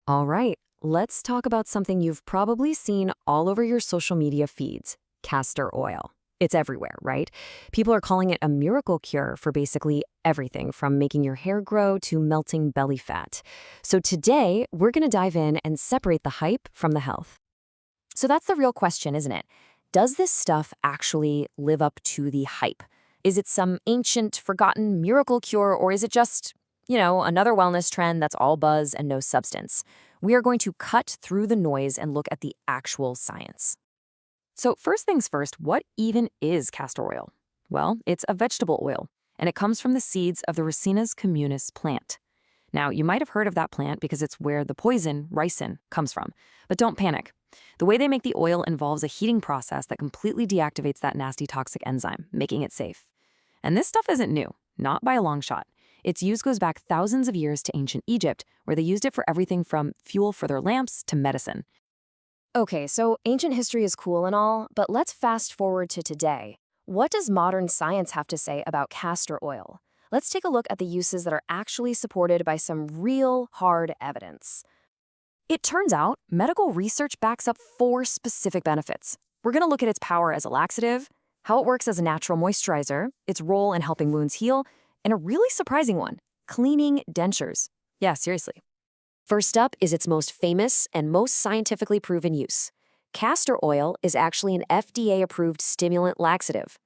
All right, let's talk about something you've probably seen all over your social media feeds, castor oil. It's everywhere, right? People are calling it a miracle cure for basically everything from making your hair grow to melting belly fat. So today, we're going to dive in and separate the hype from the health. So that's the real question, isn't it? Does this stuff actually live up to the hype? Is it some ancient, forgotten miracle cure, or is it just, another wellness trend that's all buzz and no substance? We are going to cut through the noise and look at the actual science. So first things first, what even is castor oil? Well, it's a vegetable oil, and it comes from the seeds of the Ricinus communis plant. Now, you might have heard of that plant because it's where the poison, ricin, comes from. But don't panic. The way they make the oil involves a heating process that completely deactivates that nasty toxic enzyme, making it safe. And this stuff isn't new, not by a long shot. Its use goes back thousands of years to ancient Egypt, where they used it for everything from fuel for their lamps to medicine. Okay, so ancient history is cool and all, but let's fast forward to today. What does modern science have to say about castor oil? Let's take a look at the uses that are actually supported by some real, hard evidence. It turns out medical research backs up 4 specific benefits. We're going to look at its power as a laxative, how it works as a natural moisturizer, its role in helping wounds heal, and a really surprising one, cleaning dentures. Yeah, seriously. First up is its most famous and most scientifically proven use. Castor oil is actually an FDA-approved stimulant laxative.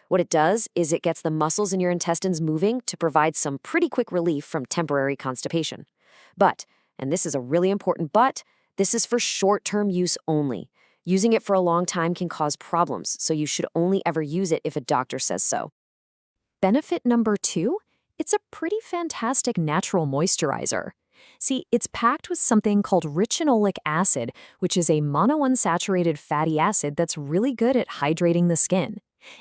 What it does is it gets the muscles in your intestines moving to provide some pretty quick relief from temporary constipation. But, and this is a really important but, this is for short-term use only. Using it for a long time can cause problems, so you should only ever use it if a doctor says so. Benefit number 2? It's a pretty fantastic natural moisturizer. See, it's packed with something called ricinoleic acid, which is a monounsaturated fatty acid that's really good at hydrating the skin.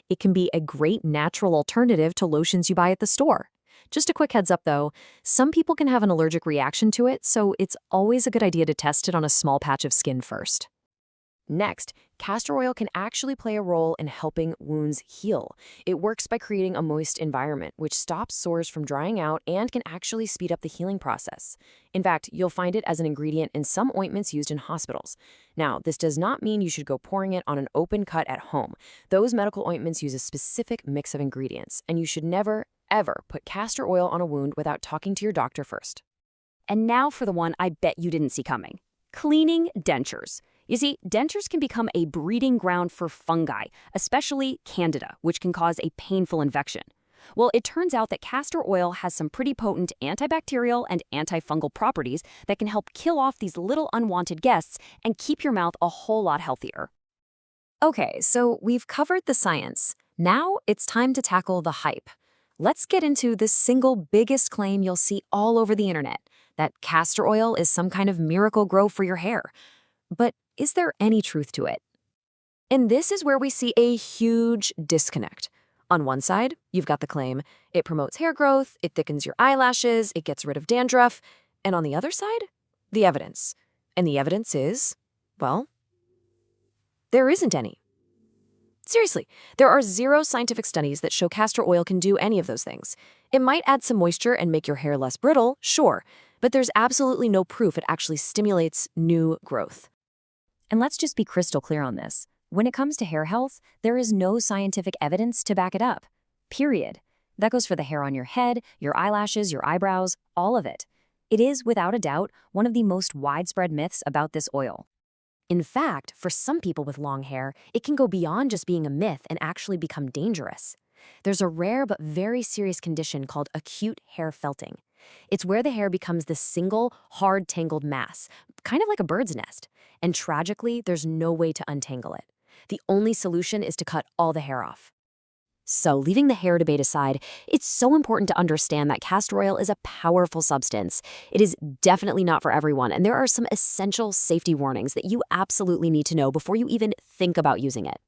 It can be a great natural alternative to lotions you buy at the store. Just a quick heads up though, some people can have an allergic reaction to it, so it's always a good idea to test it on a small patch of skin first. Next, castor oil can actually play a role in helping wounds heal. It works by creating a moist environment, which stops sores from drying out and can actually speed up the healing process. In fact, you'll find it as an ingredient in some ointments used in hospitals. Now, this does not mean you should go pouring it on an open cut at home. Those medical ointments use a specific mix of ingredients, and you should never, ever put castor oil on a wound without talking to your doctor first. And now for the one I bet you didn't see coming. Cleaning dentures. You see, dentures can become a breeding ground for fungi, especially Candida, which can cause a painful infection. Well, it turns out that castor oil has some pretty potent antibacterial and antifungal properties that can help kill off these little unwanted guests and keep your mouth a whole lot healthier. Okay, so we've covered the science. Now it's time to tackle the hype. Let's get into the single biggest claim you'll see all over the internet, that castor oil is some kind of miracle grow for your hair. But is there any truth to it? And this is where we see a huge disconnect. On one side, you've got the claim, it promotes hair growth, it thickens your eyelashes, it gets rid of dandruff. And on the other side, the evidence. And the evidence is, well, there isn't any. Seriously, there are 0 scientific studies that show castor oil can do any of those things. It might add some moisture and make your hair less brittle, sure, but there's absolutely no proof it actually stimulates new growth. And let's just be crystal clear on this. When it comes to hair health, there is no scientific evidence to back it up. Period. That goes for the hair on your head, your eyelashes, your eyebrows, all of it. It is, without a doubt, one of the most widespread myths about this oil. In fact, for some people with long hair, it can go beyond just being a myth and actually become dangerous. There's a rare but very serious condition called acute hair felting. It's where the hair becomes this single, hard, tangled mass, kind of like a bird's nest. And tragically, there's no way to untangle it. The only solution is to cut all the hair off. So, leaving the hair debate aside, it's so important to understand that castor oil is a powerful substance. It is definitely not for everyone, and there are some essential safety warnings that you absolutely need to know before you even think about using it.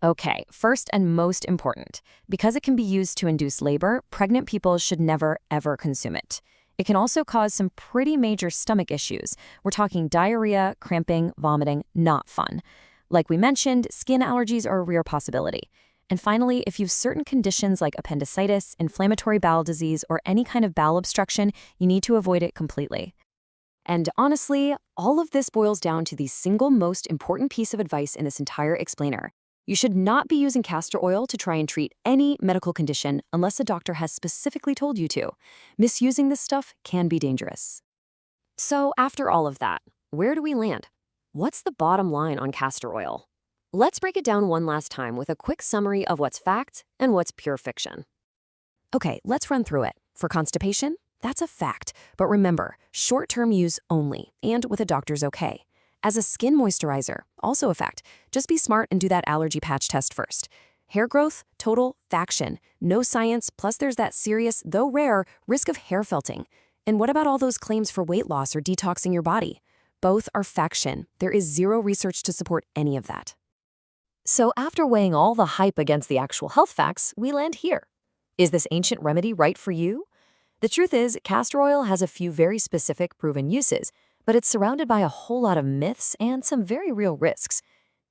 Okay, first and most important, because it can be used to induce labor, pregnant people should never, ever consume it. It can also cause some pretty major stomach issues. We're talking diarrhea, cramping, vomiting, not fun. Like we mentioned, skin allergies are a rare possibility. And finally, if you have certain conditions like appendicitis, inflammatory bowel disease, or any kind of bowel obstruction, you need to avoid it completely. And honestly, all of this boils down to the single most important piece of advice in this entire explainer. You should not be using castor oil to try and treat any medical condition unless a doctor has specifically told you to. Misusing this stuff can be dangerous. So after all of that, where do we land? What's the bottom line on castor oil? Let's break it down one last time with a quick summary of what's fact and what's pure fiction. Okay, let's run through it. For constipation, that's a fact, but remember, short-term use only, and with a doctor's okay. As a skin moisturizer, also a fact, just be smart and do that allergy patch test first. Hair growth, total faction, no science, plus there's that serious, though rare, risk of hair felting. And what about all those claims for weight loss or detoxing your body? Both are faction. There is zero research to support any of that. So after weighing all the hype against the actual health facts, we land here. Is this ancient remedy right for you? The truth is, castor oil has a few very specific proven uses, but it's surrounded by a whole lot of myths and some very real risks.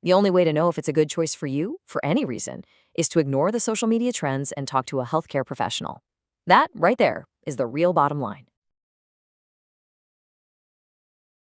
The only way to know if it's a good choice for you, for any reason, is to ignore the social media trends and talk to a healthcare professional. That, right there, is the real bottom line.